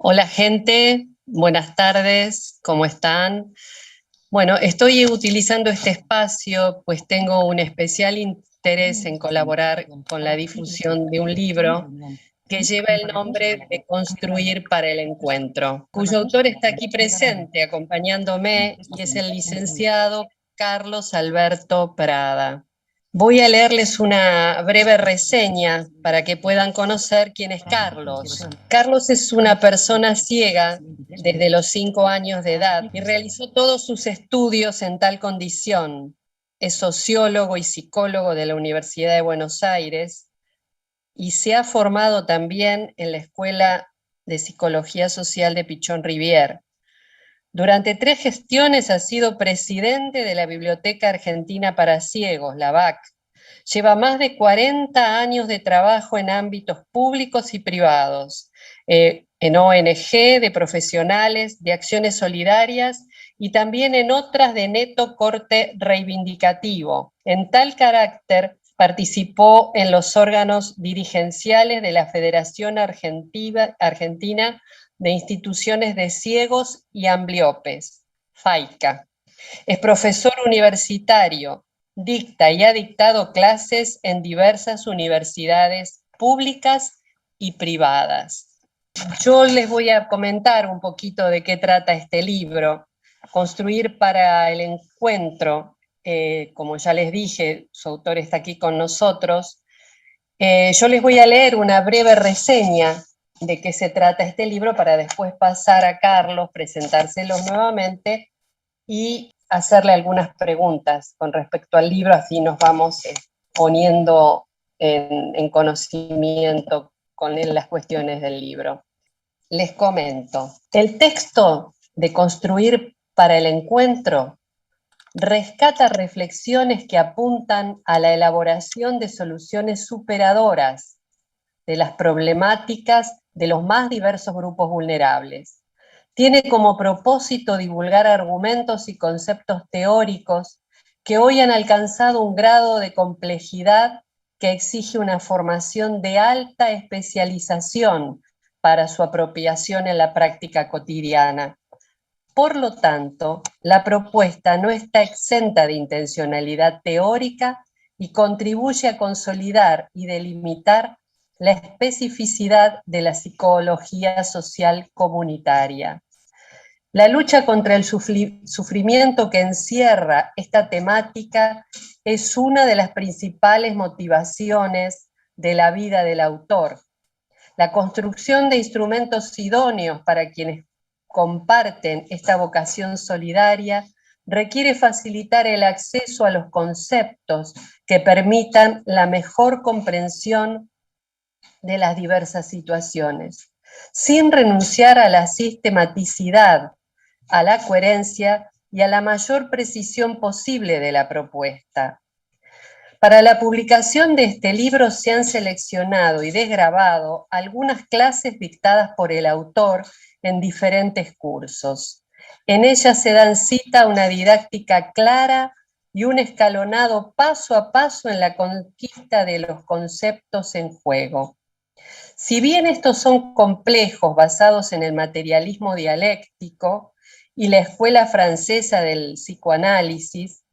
Hola gente, buenas tardes, ¿cómo están? Bueno, estoy utilizando este espacio pues tengo un especial interés en colaborar con la difusión de un libro que lleva el nombre de Construir para el Encuentro, cuyo autor está aquí presente acompañándome y es el licenciado Carlos Alberto Prada. Voy a leerles una breve reseña para que puedan conocer quién es Carlos. Carlos es una persona ciega desde los 5 años de edad y realizó todos sus estudios en tal condición. Es sociólogo y psicólogo de la Universidad de Buenos Aires y se ha formado también en la Escuela de Psicología Social de Pichón Rivière. Durante 3 gestiones ha sido presidente de la Biblioteca Argentina para Ciegos, la BAC. Lleva más de 40 años de trabajo en ámbitos públicos y privados, en ONG, de profesionales, de acciones solidarias y también en otras de neto corte reivindicativo. En tal carácter, participó en los órganos dirigenciales de la Federación Argentina de Instituciones de Ciegos y Ambliopes, FAICA. Es profesor universitario, dicta y ha dictado clases en diversas universidades públicas y privadas. Yo les voy a comentar un poquito de qué trata este libro. Construir para el Encuentro, como ya les dije, su autor está aquí con nosotros. Yo les voy a leer una breve reseña de qué se trata este libro para después pasar a Carlos, presentárselos nuevamente y hacerle algunas preguntas con respecto al libro, así nos vamos poniendo en conocimiento con las cuestiones del libro. Les comento, el texto de Construir para el Encuentro rescata reflexiones que apuntan a la elaboración de soluciones superadoras de las problemáticas de los más diversos grupos vulnerables. Tiene como propósito divulgar argumentos y conceptos teóricos que hoy han alcanzado un grado de complejidad que exige una formación de alta especialización para su apropiación en la práctica cotidiana. Por lo tanto, la propuesta no está exenta de intencionalidad teórica y contribuye a consolidar y delimitar la especificidad de la psicología social comunitaria. La lucha contra el sufrimiento que encierra esta temática es una de las principales motivaciones de la vida del autor. La construcción de instrumentos idóneos para quienes comparten esta vocación solidaria requiere facilitar el acceso a los conceptos que permitan la mejor comprensión de las diversas situaciones, sin renunciar a la sistematicidad, a la coherencia y a la mayor precisión posible de la propuesta. Para la publicación de este libro se han seleccionado y desgrabado algunas clases dictadas por el autor en diferentes cursos. En ellas se dan cita a una didáctica clara y un escalonado paso a paso en la conquista de los conceptos en juego. Si bien estos son complejos basados en el materialismo dialéctico y la escuela francesa del psicoanálisis,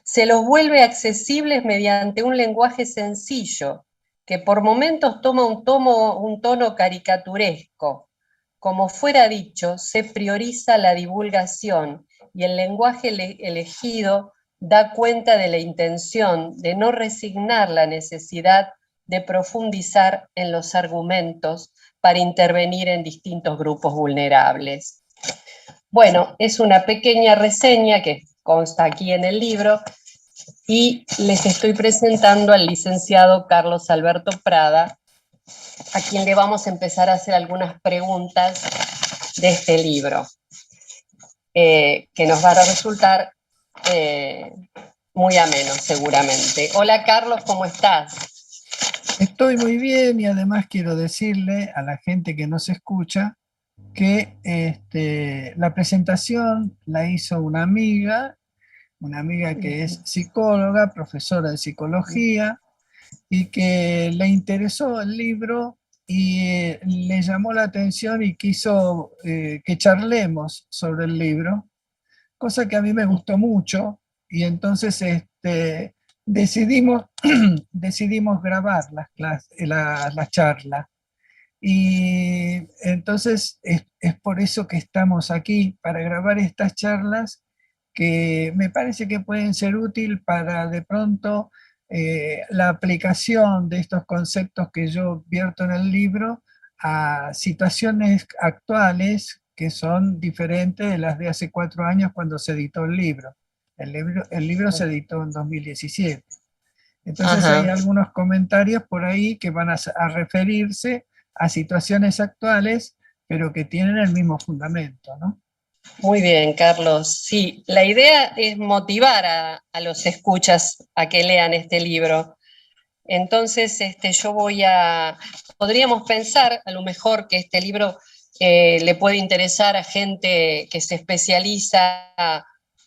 se los vuelve accesibles mediante un lenguaje sencillo, que por momentos toma un tono caricaturesco. Como fuera dicho, se prioriza la divulgación y el lenguaje elegido da cuenta de la intención de no resignar la necesidad de profundizar en los argumentos para intervenir en distintos grupos vulnerables. Bueno, es una pequeña reseña que consta aquí en el libro y les estoy presentando al licenciado Carlos Alberto Prada, a quien le vamos a empezar a hacer algunas preguntas de este libro, que nos va a resultar muy ameno seguramente. Hola Carlos, ¿cómo estás? Estoy muy bien y además quiero decirle a la gente que nos escucha que la presentación la hizo una amiga que es psicóloga, profesora de psicología y que le interesó el libro y le llamó la atención y quiso que charlemos sobre el libro, cosa que a mí me gustó mucho, y entonces decidimos, decidimos grabar la charla. Y entonces es por eso que estamos aquí, para grabar estas charlas que me parece que pueden ser útil para de pronto la aplicación de estos conceptos que yo vierto en el libro a situaciones actuales que son diferentes de las de hace 4 años cuando se editó el libro. El libro se editó en 2017. Entonces hay Ajá. algunos comentarios por ahí que van a referirse a situaciones actuales, pero que tienen el mismo fundamento, ¿no? Muy bien, Carlos. Sí, la idea es motivar a los escuchas a que lean este libro. Entonces, podríamos pensar a lo mejor que este libro le puede interesar a gente que se especializa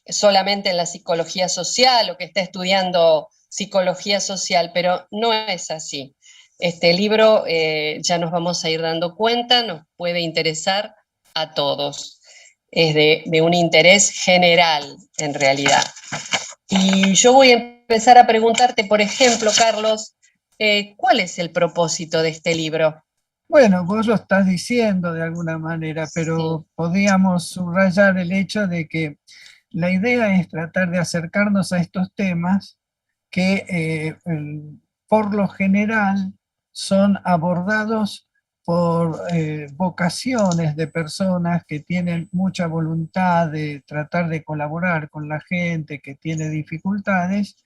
solamente en la psicología social o que está estudiando psicología social, pero no es así. Este libro, ya nos vamos a ir dando cuenta, nos puede interesar a todos. Es de un interés general, en realidad. Y yo voy a empezar a preguntarte, por ejemplo, Carlos, ¿cuál es el propósito de este libro? Bueno, vos lo estás diciendo de alguna manera, Sí. pero podríamos subrayar el hecho de que la idea es tratar de acercarnos a estos temas que por lo general son abordados por vocaciones de personas que tienen mucha voluntad de tratar de colaborar con la gente que tiene dificultades,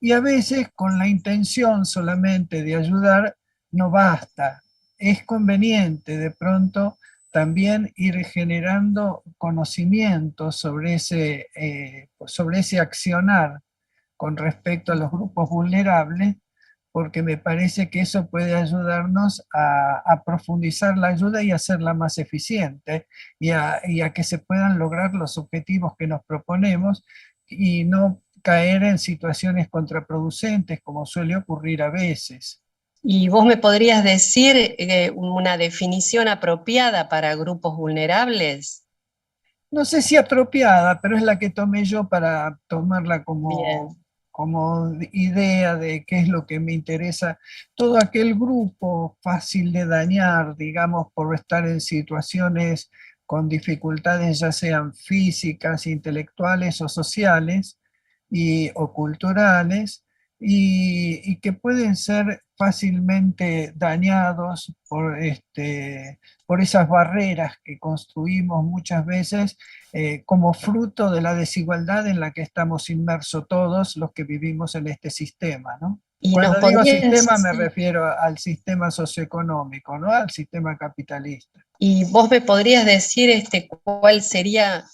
y a veces con la intención solamente de ayudar no basta. Es conveniente de pronto también ir generando conocimiento sobre ese accionar con respecto a los grupos vulnerables, porque me parece que eso puede ayudarnos a profundizar la ayuda y hacerla más eficiente, y a que se puedan lograr los objetivos que nos proponemos y no caer en situaciones contraproducentes como suele ocurrir a veces. ¿Y vos me podrías decir una definición apropiada para grupos vulnerables? No sé si apropiada, pero es la que tomé yo para tomarla Bien. como idea de qué es lo que me interesa. Todo aquel grupo fácil de dañar, digamos, por estar en situaciones con dificultades, ya sean físicas, intelectuales o sociales, o culturales, y que pueden ser fácilmente dañados por esas barreras que construimos muchas veces como fruto de la desigualdad en la que estamos inmersos todos los que vivimos en este sistema, ¿no? Y nos Cuando digo podrías, sistema me refiero al sistema socioeconómico, no al sistema capitalista. y vos me podrías decir cuál sería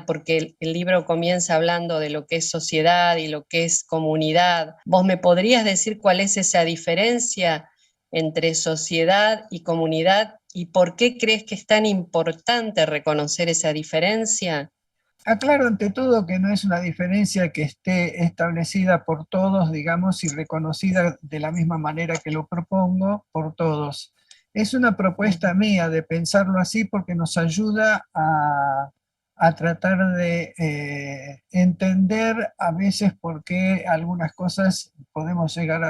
porque el libro comienza hablando de lo que es sociedad y lo que es comunidad. ¿Vos me podrías decir cuál es esa diferencia entre sociedad y comunidad y por qué crees que es tan importante reconocer esa diferencia? Aclaro ante todo que no es una diferencia que esté establecida por todos, digamos, y reconocida de la misma manera que lo propongo por todos. Es una propuesta mía de pensarlo así porque nos ayuda a tratar de entender a veces por qué algunas cosas podemos llegar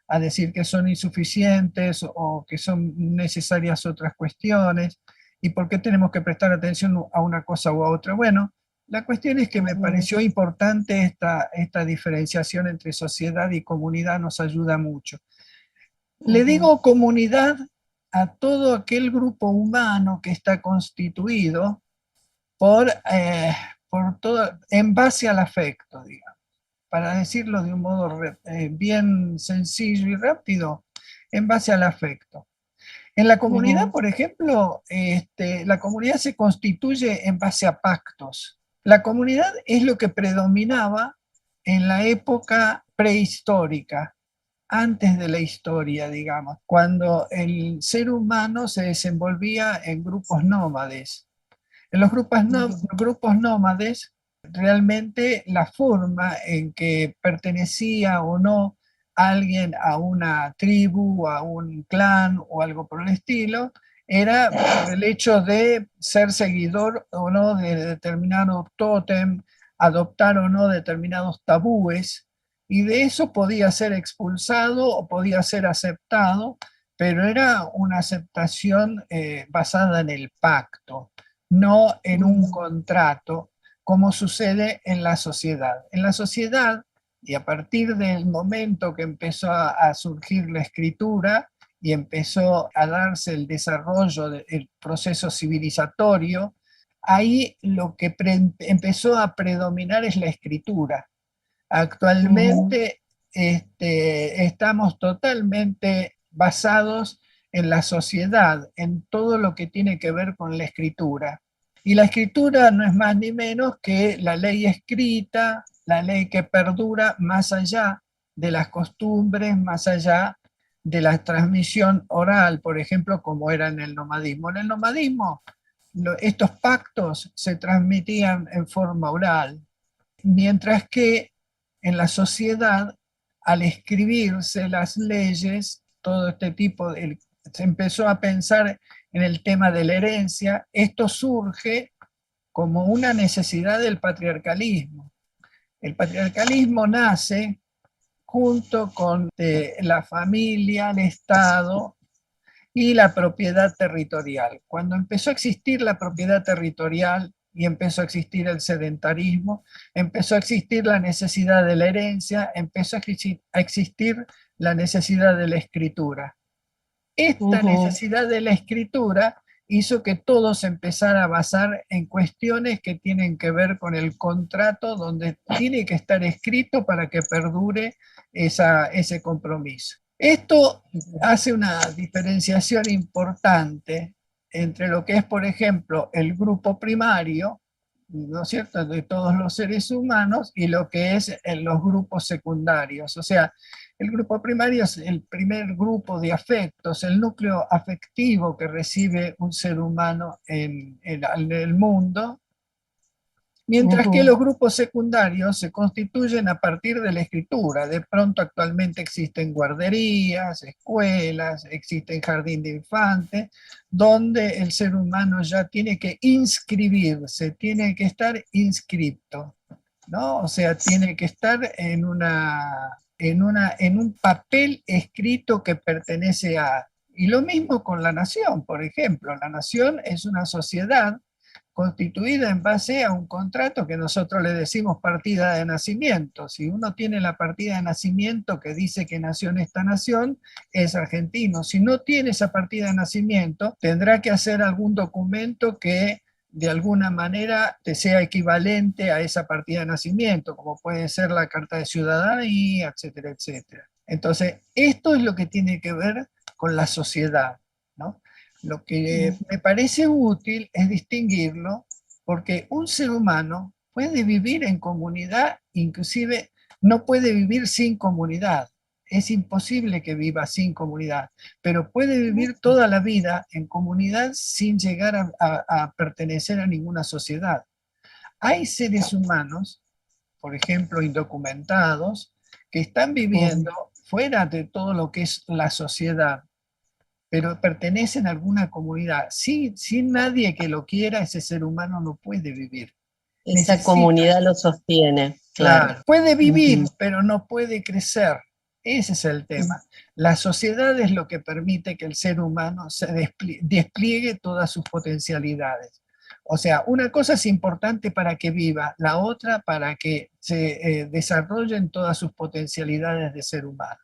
a decir que son insuficientes o que son necesarias otras cuestiones, y por qué tenemos que prestar atención a una cosa u a otra. Bueno, la cuestión es que me Ujú. pareció importante esta diferenciación entre sociedad y comunidad, nos ayuda mucho. Le Ujú. digo comunidad a todo aquel grupo humano que está constituido por, en base al afecto, digamos. Para decirlo de un modo bien sencillo y rápido, en base al afecto. En la comunidad, Ujú. por ejemplo, la comunidad se constituye en base a pactos. La comunidad es lo que predominaba en la época prehistórica, antes de la historia, digamos, cuando el ser humano se desenvolvía en grupos nómades. En los grupos nómades, realmente la forma en que pertenecía o no alguien a una tribu, a un clan o algo por el estilo, era por el hecho de ser seguidor o no de determinado tótem, adoptar o no determinados tabúes, y de eso podía ser expulsado o podía ser aceptado, pero era una aceptación basada en el pacto, no en un contrato, como sucede en la sociedad. En la sociedad, y a partir del momento que empezó a surgir la escritura y empezó a darse el desarrollo del proceso civilizatorio, ahí lo que empezó a predominar es la escritura. Actualmente estamos totalmente basados en la sociedad, en todo lo que tiene que ver con la escritura. Y la escritura no es más ni menos que la ley escrita, la ley que perdura más allá de las costumbres, más allá de la transmisión oral, por ejemplo, como era en el nomadismo. En el nomadismo, estos pactos se transmitían en forma oral, mientras que en la sociedad, al escribirse las leyes, todo este tipo, se empezó a pensar en el tema de la herencia. Esto surge como una necesidad del patriarcalismo. El patriarcalismo nace junto con la familia, el Estado y la propiedad territorial. Cuando empezó a existir la propiedad territorial y empezó a existir el sedentarismo, empezó a existir la necesidad de la herencia, empezó a existir la necesidad de la escritura. Esta necesidad de la escritura hizo que todo se empezara a basar en cuestiones que tienen que ver con el contrato, donde tiene que estar escrito para que perdure ese compromiso. Esto hace una diferenciación importante entre lo que es, por ejemplo, el grupo primario, ¿no es cierto?, de todos los seres humanos, y lo que es los grupos secundarios. O sea, el grupo primario es el primer grupo de afectos, el núcleo afectivo que recibe un ser humano en el mundo, mientras que los grupos secundarios se constituyen a partir de la escritura. De pronto actualmente existen guarderías, escuelas, existen jardín de infantes, donde el ser humano ya tiene que inscribirse, tiene que estar inscripto, ¿no? O sea, tiene que estar en un papel escrito que pertenece a... Y lo mismo con la nación, por ejemplo. La nación es una sociedad constituida en base a un contrato que nosotros le decimos partida de nacimiento. Si uno tiene la partida de nacimiento que dice que nació en esta nación, es argentino. Si no tiene esa partida de nacimiento, tendrá que hacer algún documento que de alguna manera te sea equivalente a esa partida de nacimiento, como puede ser la carta de ciudadanía, etcétera, etcétera. Entonces, esto es lo que tiene que ver con la sociedad, ¿no? Lo que me parece útil es distinguirlo, porque un ser humano puede vivir en comunidad, inclusive no puede vivir sin comunidad. Es imposible que viva sin comunidad, pero puede vivir toda la vida en comunidad sin llegar a pertenecer a ninguna sociedad. Hay seres humanos, por ejemplo, indocumentados, que están viviendo fuera de todo lo que es la sociedad, pero pertenecen a alguna comunidad. Sin nadie que lo quiera, ese ser humano no puede vivir. Esa comunidad lo sostiene, claro. Puede vivir, pero no puede crecer. Ese es el tema. La sociedad es lo que permite que el ser humano se despliegue todas sus potencialidades. O sea, una cosa es importante para que viva, la otra para que se desarrollen todas sus potencialidades de ser humano.